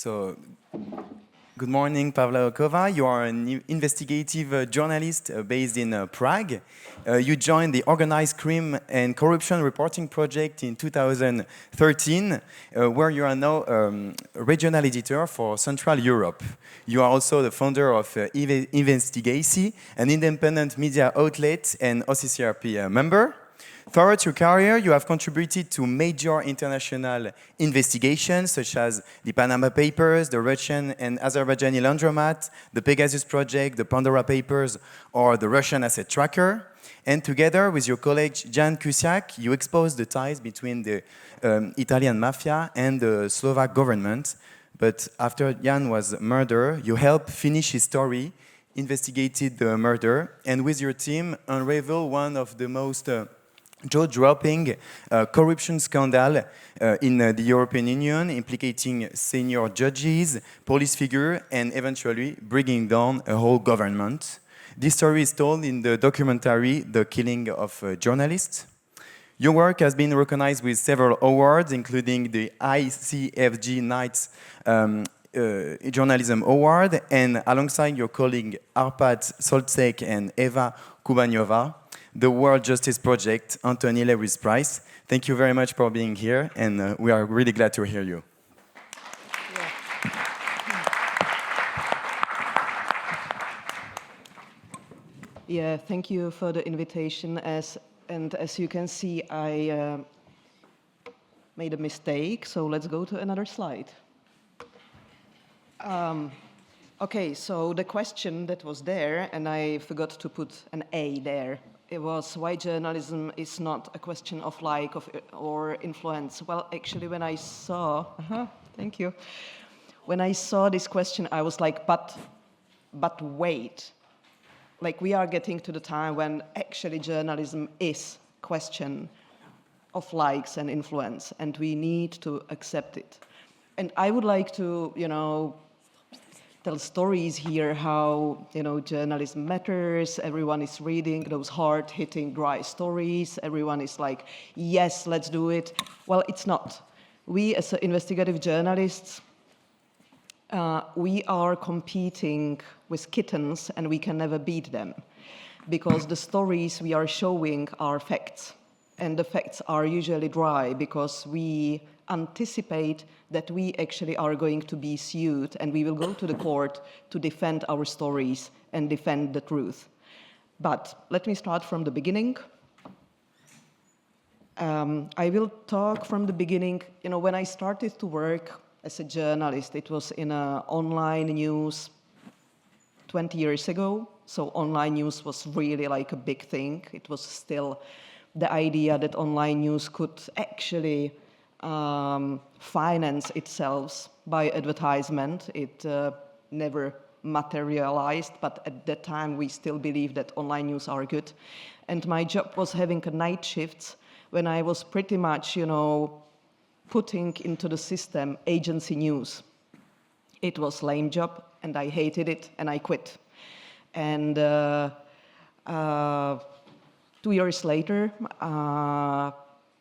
So, good morning, Pavla Holcova. You are an investigative journalist based in Prague. You joined the Organized Crime and Corruption Reporting Project in 2013, where you are now regional editor for Central Europe. You are also the founder of investigace, an independent media outlet and OCCRP member. Throughout your career, you have contributed to major international investigations such as the Panama Papers, the Russian and Azerbaijani laundromat, the Pegasus Project, the Pandora Papers, or the Russian asset tracker. And together with your colleague Jan Kuciak, you exposed the ties between the Italian mafia and the Slovak government. But after Jan was murdered, you helped finish his story, investigated the murder, and with your team unraveled one of the most jaw-dropping corruption scandal in the European Union, implicating senior judges, police figures, and eventually bringing down a whole government. This story is told in the documentary The Killing of Journalist. Your work has been recognized with several awards, including the ICFG Knights Journalism Award, and alongside your colleague Arpad Solcek and Eva Kubaniova, the World Justice Project, Anthony Lewis Prize. Thank you very much for being here, and we are really glad to hear you. Yeah, thank you for the invitation. As you can see, I made a mistake, so let's go to another slide. Okay, so the question that was there, and I forgot to put an A there. It was why journalism is not a question of like or influence. Well, actually, when I saw, thank you. When I saw this question, I was like, but wait. Like, we are getting to the time when actually journalism is a question of likes and influence, and we need to accept it. And I would like to, tell stories here how, journalism matters. Everyone is reading those hard-hitting, dry stories. Everyone is like, yes, let's do it. Well, it's not. We, as investigative journalists, we are competing with kittens, and we can never beat them, because the stories we are showing are facts, and the facts are usually dry because we anticipate that we actually are going to be sued, and we will go to the court to defend our stories and defend the truth. But let me start from the beginning. I will talk from the beginning. When I started to work as a journalist, it was in online news 20 years ago. So online news was really like a big thing. It was still the idea that online news could actually finance itself by advertisement. It never materialized, but at that time we still believed that online news are good. And my job was having a night shifts when I was pretty much, putting into the system agency news. It was a lame job, and I hated it, and I quit. And 2 years later,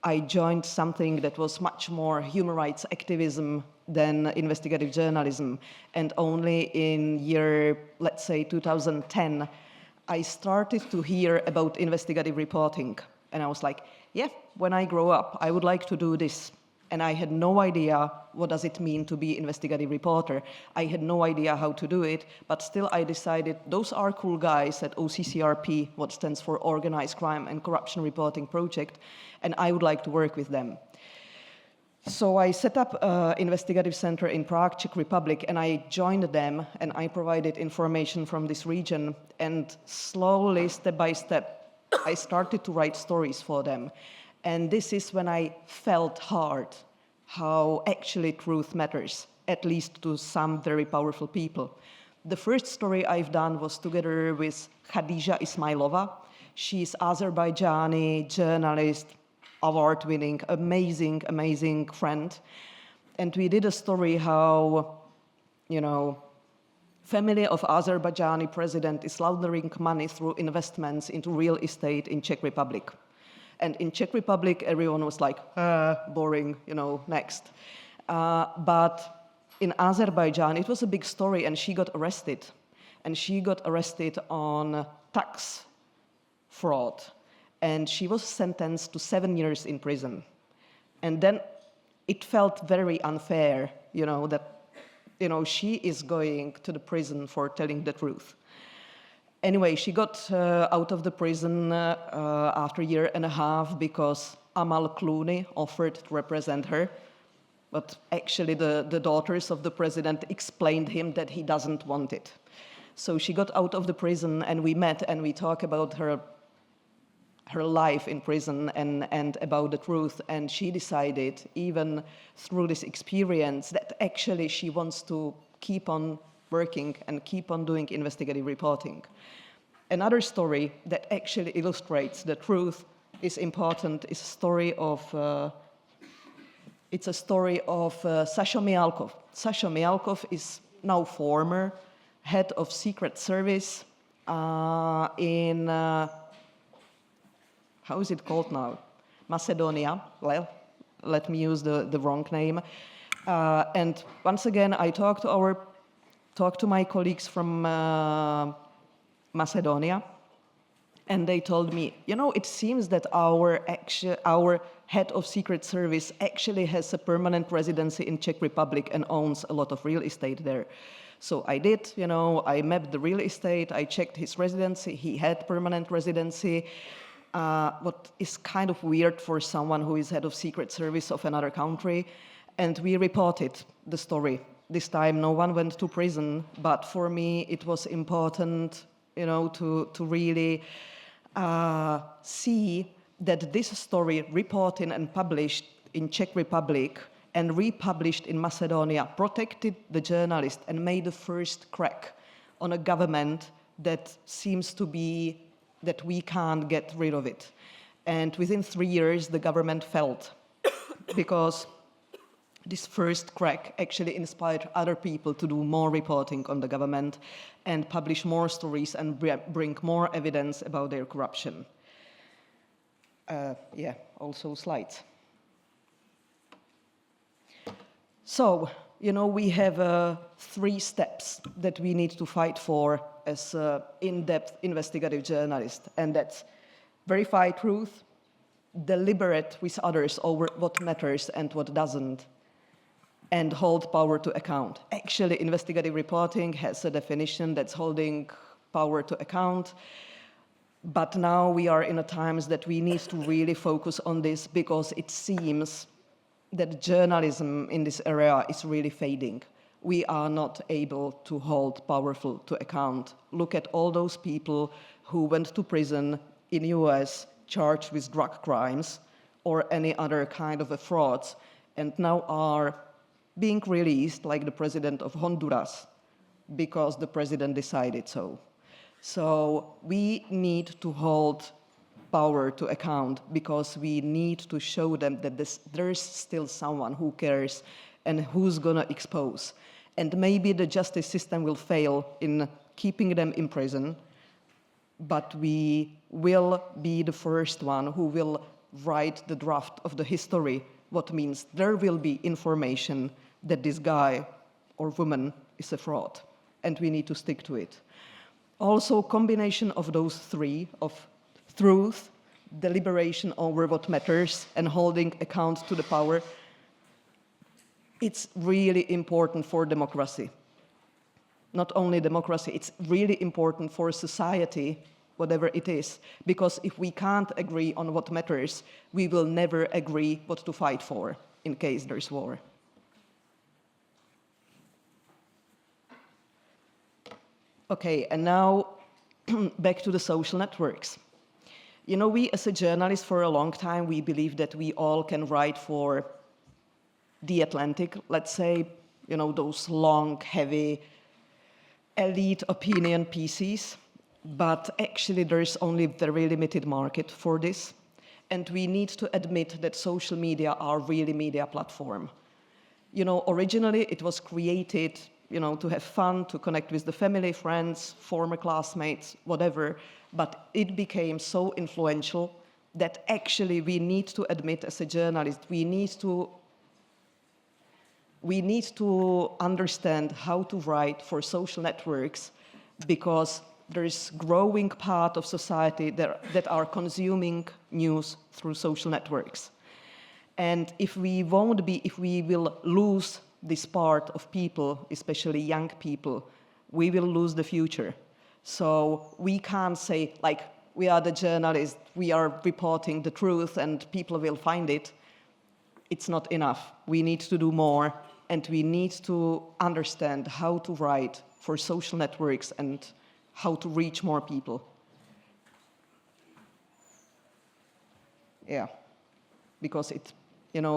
I joined something that was much more human rights activism than investigative journalism. And only in year, let's say 2010, I started to hear about investigative reporting. And I was like, yeah, when I grow up, I would like to do this. And I had no idea what does it mean to be investigative reporter. I had no idea how to do it, but still I decided those are cool guys at OCCRP, what stands for Organized Crime and Corruption Reporting Project, and I would like to work with them. So I set up an investigative center in Prague, Czech Republic, and I joined them, and I provided information from this region, and slowly, step by step, I started to write stories for them. And this is when I felt hard how actually truth matters, at least to some very powerful people. The first story I've done was together with Khadija Ismailova. She's Azerbaijani journalist, award-winning, amazing, amazing friend. And we did a story how, family of Azerbaijani president is laundering money through investments into real estate in Czech Republic. And in Czech Republic, everyone was like, boring, next. But in Azerbaijan, it was a big story, and she got arrested. And she got arrested on tax fraud. And she was sentenced to 7 years in prison. And then it felt very unfair, that, she is going to the prison for telling the truth. Anyway, she got out of the prison after a year and a half because Amal Clooney offered to represent her. But actually, the daughters of the president explained him that he doesn't want it. So she got out of the prison, and we met, and we talked about her life in prison and about the truth. And she decided, even through this experience, that actually she wants to keep on working and keep on doing investigative reporting. Another story that actually illustrates the truth is important is a story of Sasha Mialkov. Sasha Mialkov is now former head of Secret Service in, how is it called now? Macedonia. Well, let me use the wrong name. And once again, I talked to my colleagues from Macedonia, and they told me, it seems that our head of Secret Service actually has a permanent residency in Czech Republic and owns a lot of real estate there. So I did, I mapped the real estate, I checked his residency, he had permanent residency. What is kind of weird for someone who is head of Secret Service of another country. And we reported the story. This time no one went to prison, but for me it was important, to really see that this story reported and published in Czech Republic and republished in Macedonia protected the journalist and made the first crack on a government that seems to be that we can't get rid of it. And within 3 years, the government fell because this first crack actually inspired other people to do more reporting on the government and publish more stories and bring more evidence about their corruption. Also slides. So, we have 3 steps that we need to fight for as in-depth investigative journalists, and that's verify truth, deliberate with others over what matters and what doesn't, and hold power to account. Actually, investigative reporting has a definition that's holding power to account, but now we are in a times that we need to really focus on this because it seems that journalism in this area is really fading. We are not able to hold powerful to account. Look at all those people who went to prison in US charged with drug crimes or any other kind of frauds and now are being released like the president of Honduras because the president decided so. So we need to hold power to account because we need to show them that there's still someone who cares and who's gonna expose. And maybe the justice system will fail in keeping them in prison, but we will be the first one who will write the draft of the history, what means there will be information that this guy or woman is a fraud, and we need to stick to it. Also, combination of those 3, of truth, deliberation over what matters, and holding account to the power, it's really important for democracy. Not only democracy, it's really important for society, whatever it is, because if we can't agree on what matters, we will never agree what to fight for in case there's war. Okay, and now back to the social networks. We as a journalist for a long time, we believe that we all can write for The Atlantic, let's say, those long, heavy, elite opinion pieces, but actually there's only a very limited market for this. And we need to admit that social media are really media platform. Originally it was created, to have fun, to connect with the family, friends, former classmates, whatever, but it became so influential that actually we need to admit as a journalist, we need to we need to understand how to write for social networks, because there is growing part of society that are consuming news through social networks. And if we will lose this part of people, especially young people, we will lose the future. So we can't say, like, we are the journalists, we are reporting the truth and people will find it. It's not enough. We need to do more, and we need to understand how to write for social networks and how to reach more people. Yeah, because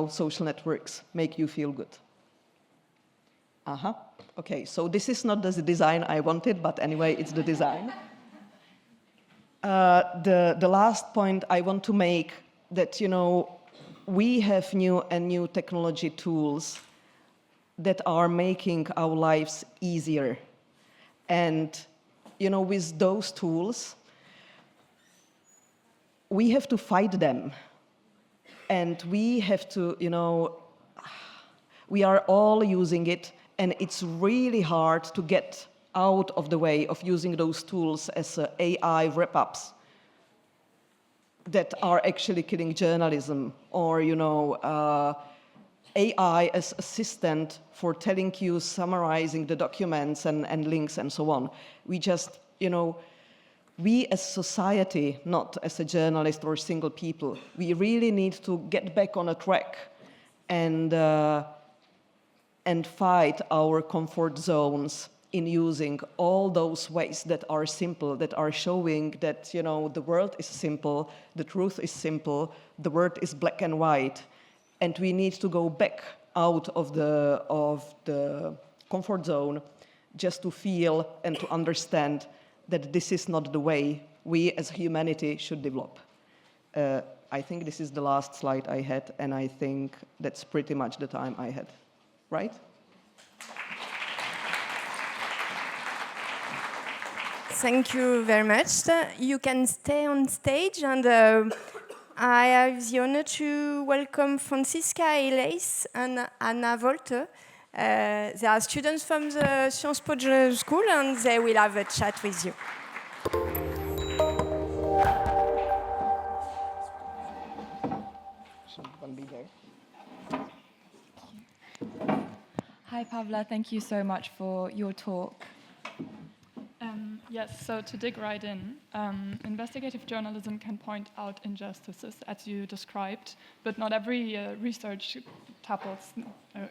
social networks make you feel good. Okay, so this is not the design I wanted, but anyway, it's the design. The last point I want to make, that, we have new technology tools that are making our lives easier. And, with those tools, we have to fight them. And we have to, we are all using it, and it's really hard to get out of the way of using those tools as AI wrap-ups that are actually killing journalism, or, AI as assistant for telling you, summarizing the documents and links and so on. We just, we as society, not as a journalist or single people, we really need to get back on a track and fight our comfort zones in using all those ways that are simple, that are showing that, the world is simple, the truth is simple, the world is black and white, and we need to go back out of the comfort zone just to feel and to understand that this is not the way we as humanity should develop. I think this is the last slide I had, and I think that's pretty much the time I had, right? Thank you very much. You can stay on stage, and I have the honor to welcome Francisca Elias and Anna Volte. They are students from the Sciences Po Journalism School, and they will have a chat with you. Hi, Pavla. Thank you so much for your talk. Yes, so to dig right in, investigative journalism can point out injustices, as you described, but not every research tackles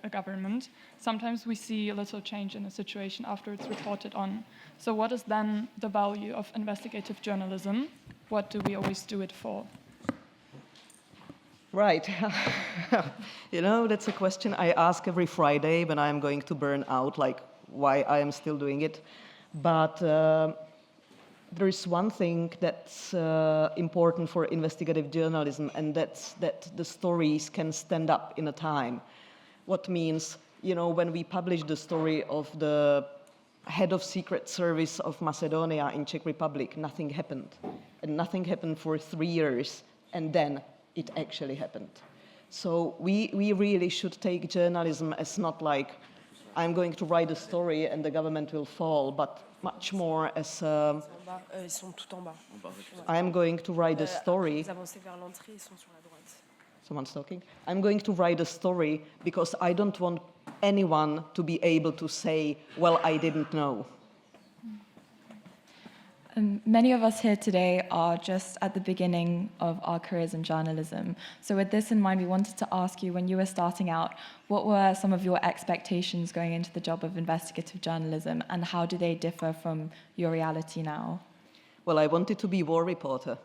a government. Sometimes we see a little change in a situation after it's reported on. So what is then the value of investigative journalism? What do we always do it for? Right. That's a question I ask every Friday when I'm going to burn out, like why I am still doing it. But there is one thing that's important for investigative journalism, and that's that the stories can stand up in a time. What means, when we published the story of the head of Secret Service of Macedonia in Czech Republic, nothing happened. And nothing happened for 3 years, and then it actually happened. So we really should take journalism as not like, I'm going to write a story and the government will fall, but much more as I'm going to write a story. Someone's talking. I'm going to write a story because I don't want anyone to be able to say, well, I didn't know. Many of us here today are just at the beginning of our careers in journalism. So with this in mind, we wanted to ask you, when you were starting out, what were some of your expectations going into the job of investigative journalism, and how do they differ from your reality now? Well, I wanted to be war reporter.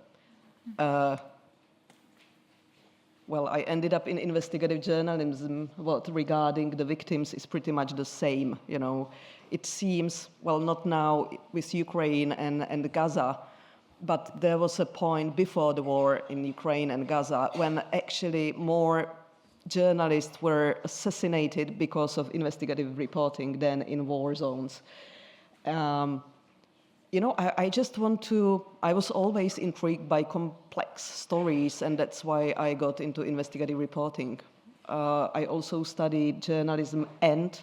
Well, I ended up in investigative journalism. What regarding the victims is pretty much the same, It seems, well, not now with Ukraine and Gaza, but there was a point before the war in Ukraine and Gaza when actually more journalists were assassinated because of investigative reporting than in war zones. I was always intrigued by complex stories, and that's why I got into investigative reporting. I also studied journalism and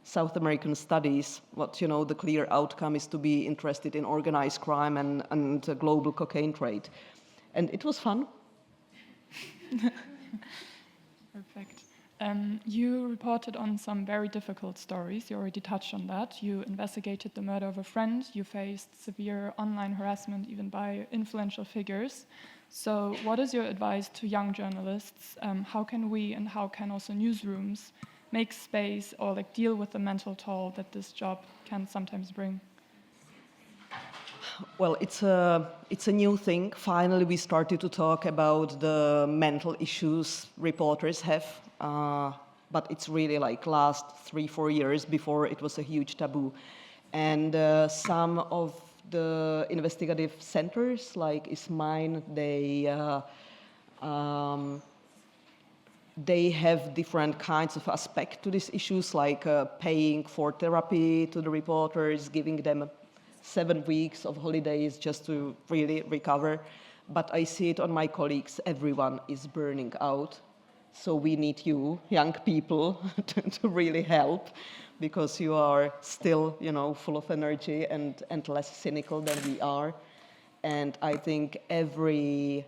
South American studies. What, you know, the clear outcome is to be interested in organized crime and global cocaine trade. And it was fun. Perfect. You reported on some very difficult stories. You already touched on that. You investigated the murder of a friend. You faced severe online harassment, even by influential figures. So what is your advice to young journalists? How can we and how can also newsrooms make space or like deal with the mental toll that this job can sometimes bring? Well, it's a new thing. Finally, we started to talk about the mental issues reporters have, but it's really like last 3-4 years. Before it was a huge taboo, and some of the investigative centers, like is mine, they have different kinds of aspect to these issues, like paying for therapy to the reporters, giving them 7 weeks of holidays just to really recover. But I see it on my colleagues, everyone is burning out. So we need you, young people, to really help, because you are still, you know, full of energy and less cynical than we are. And I think the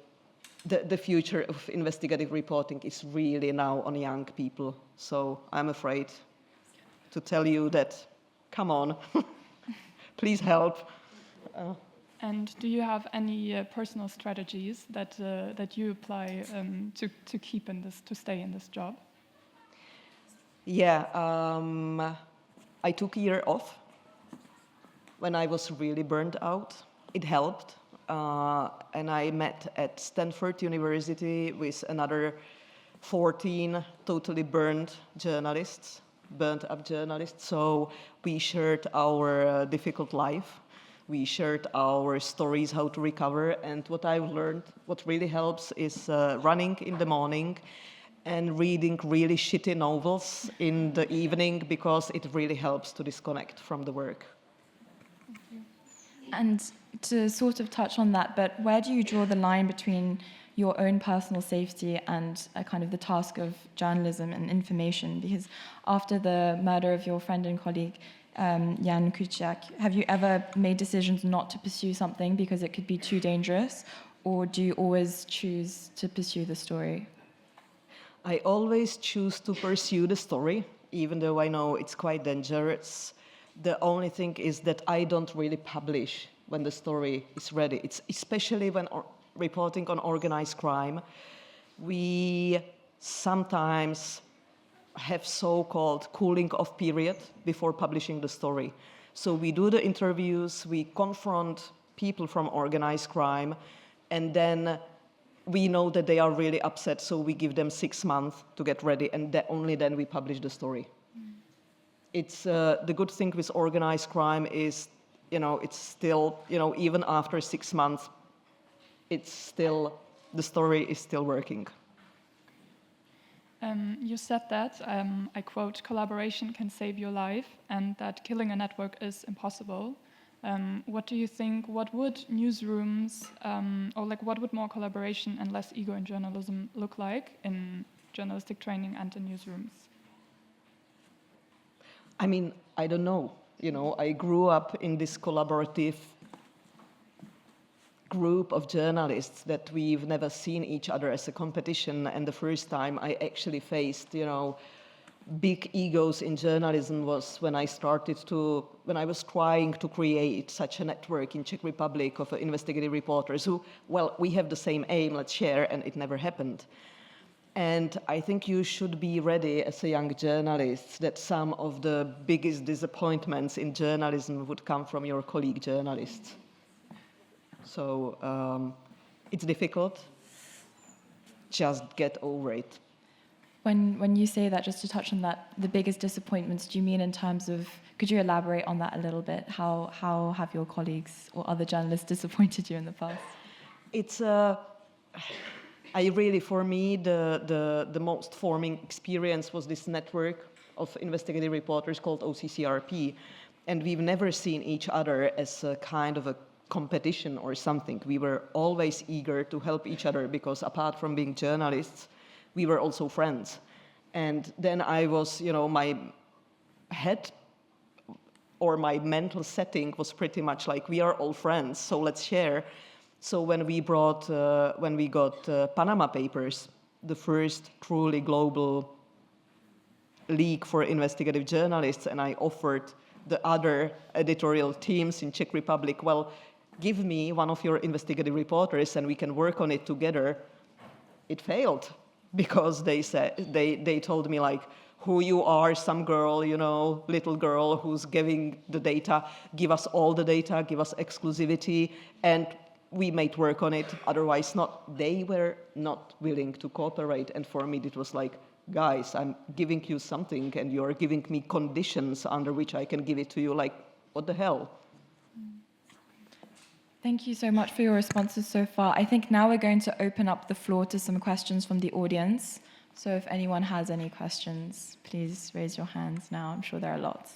future of investigative reporting is really now on young people. So I'm afraid to tell you that, come on, please help. And do you have any personal strategies that you apply to keep in this, to stay in this job? Yeah, I took a year off when I was really burned out. It helped, and I met at Stanford University with another 14 totally burned up journalists. So we shared our difficult life. We shared our stories, how to recover. And what I've learned, what really helps is running in the morning and reading really shitty novels in the evening, because it really helps to disconnect from the work. And to sort of touch on that, but where do you draw the line between your own personal safety and kind of the task of journalism and information? Because after the murder of your friend and colleague, Jan Kuciak, have you ever made decisions not to pursue something because it could be too dangerous, or do you always choose to pursue the story? I always choose to pursue the story, even though I know it's quite dangerous. The only thing is that I don't really publish when the story is ready. It's especially when reporting on organized crime. We sometimes have so-called cooling off period before publishing the story. So we do the interviews, we confront people from organized crime, and then we know that they are really upset, so we give them 6 months to get ready, and only then we publish the story. It's the good thing with organized crime is, you know, it's still, you know, even after 6 months, it's still, the story is still working. You said that, I quote, "Collaboration can save your life," and that killing a network is impossible. What do you think, what would newsrooms, or like what would more collaboration and less ego in journalism look like in journalistic training and in newsrooms? I mean, I don't know. You know, I grew up in this collaborative group of journalists that we've never seen each other as a competition. And the first time I actually faced, you know, big egos in journalism was when I was trying to create such a network in Czech Republic of investigative reporters who, well, we have the same aim, let's share, and it never happened. And I think you should be ready as a young journalist that some of the biggest disappointments in journalism would come from your colleague journalists. So it's difficult. Just get over it. When you say that, just to touch on that, the biggest disappointments, do you mean in terms of, could you elaborate on that a little bit? How have your colleagues or other journalists disappointed you in the past? It's for me, the most forming experience was this network of investigative reporters called OCCRP. And we've never seen each other as a kind of a competition or something. We were always eager to help each other because apart from being journalists, we were also friends. And then I was, my head or my mental setting was pretty much like, we are all friends, so let's share. So when we got Panama Papers, the first truly global league for investigative journalists, and I offered the other editorial teams in Czech Republic, well, give me one of your investigative reporters and we can work on it together. It failed because they told me like, who you are, some girl, little girl who's giving the data, give us all the data, give us exclusivity, and we might work on it, otherwise not. They were not willing to cooperate, and for me it was like, guys, I'm giving you something and you're giving me conditions under which I can give it to you, like, what the hell? Thank you so much for your responses so far. I think now we're going to open up the floor to some questions from the audience. So if anyone has any questions, please raise your hands now. I'm sure there are lots.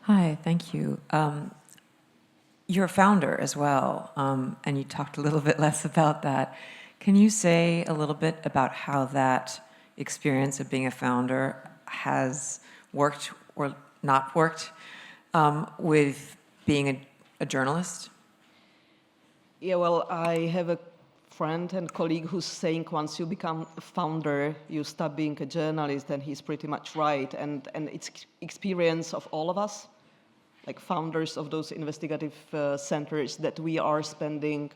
Hi, thank you. You're a founder as well, and you talked a little bit less about that. Can you say a little bit about how that experience of being a founder has worked or not worked with being a journalist? Yeah, well, I have a friend and colleague who's saying once you become a founder, you stop being a journalist, and he's pretty much right. And it's experience of all of us, like founders of those investigative centers, that we are spending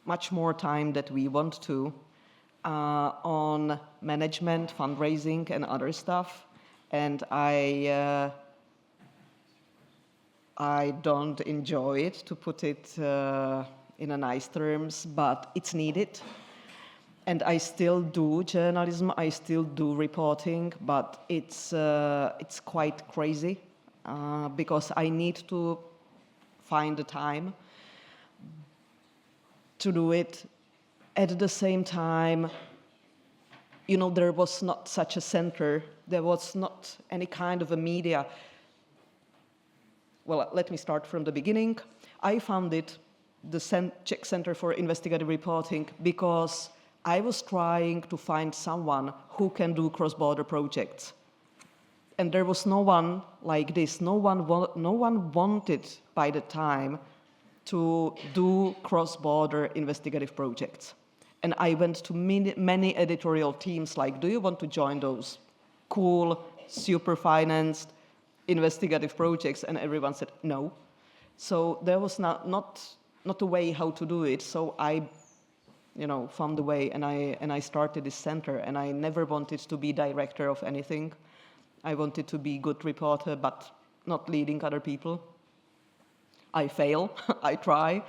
much more time than we want to on management, fundraising, and other stuff. And I don't enjoy it, to put it in a nice terms, but it's needed. And I still do journalism, I still do reporting, but it's quite crazy because I need to find the time to do it. At the same time, there was not such a center, there was not any kind of a media. Well, let me start from the beginning. I founded the Czech Center for Investigative Reporting because I was trying to find someone who can do cross-border projects. And there was no one like this. No one wanted by the time to do cross-border investigative projects. And I went to many editorial teams like, do you want to join those cool, super financed investigative projects? And everyone said no. So there was not a way how to do it. So I found a way, and I started this center. And I never wanted to be director of anything. I wanted to be a good reporter, but not leading other people. I fail, I try.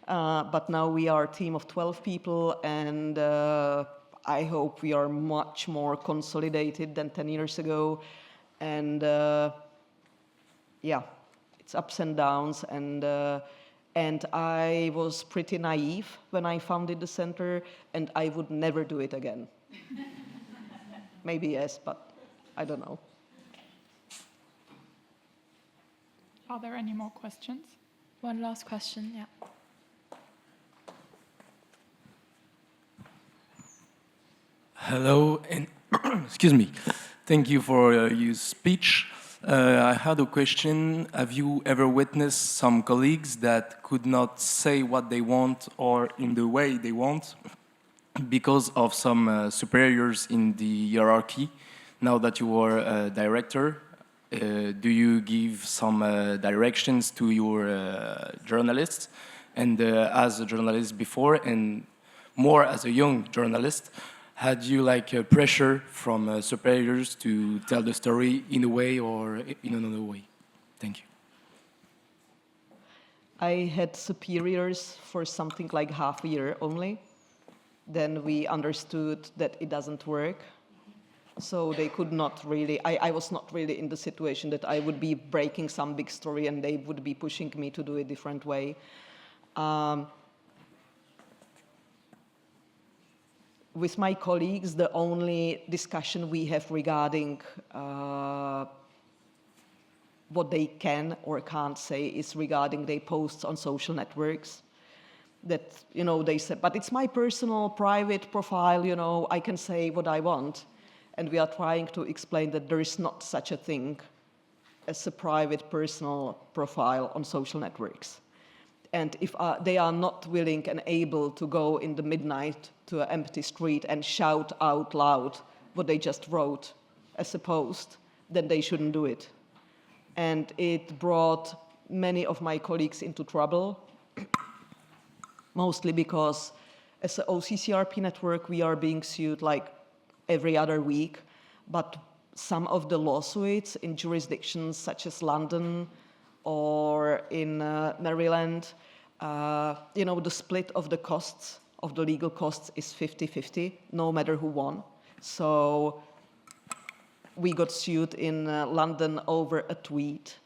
But now we are a team of 12 people, and I hope we are much more consolidated than 10 years ago. And yeah, it's ups and downs. And I was pretty naive when I founded the center, and I would never do it again. Maybe yes, but I don't know. Are there any more questions? One last question, yeah. Hello, and excuse me. Thank you for your speech. I had a question. Have you ever witnessed some colleagues that could not say what they want or in the way they want because of some superiors in the hierarchy? Now that you are a director, do you give some directions to your journalists? And as a journalist before, and more as a young journalist, had you pressure from superiors to tell the story in a way or in another way? Thank you. I had superiors for something like half a year only. Then we understood that it doesn't work. So they could not really, I was not really in the situation that I would be breaking some big story and they would be pushing me to do it a different way. With my colleagues, the only discussion we have regarding what they can or can't say is regarding their posts on social networks. that, you know, they said, but it's my personal private profile, you know, I can say what I want. And we are trying to explain that there is not such a thing as a private personal profile on social networks. And if they are not willing and able to go in the midnight to an empty street and shout out loud what they just wrote as a post, then they shouldn't do it. And it brought many of my colleagues into trouble, mostly because as an OCCRP network, we are being sued like every other week, but some of the lawsuits in jurisdictions such as London or in Maryland, you know, the split of the costs, of the legal costs is 50-50, no matter who won. So we got sued in London over a tweet,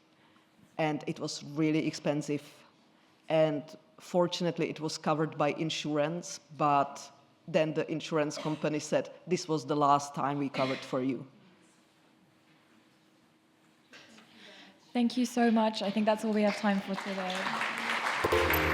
and it was really expensive. And fortunately, it was covered by insurance, but then the insurance company said, this was the last time we covered for you. Thank you so much. I think that's all we have time for today.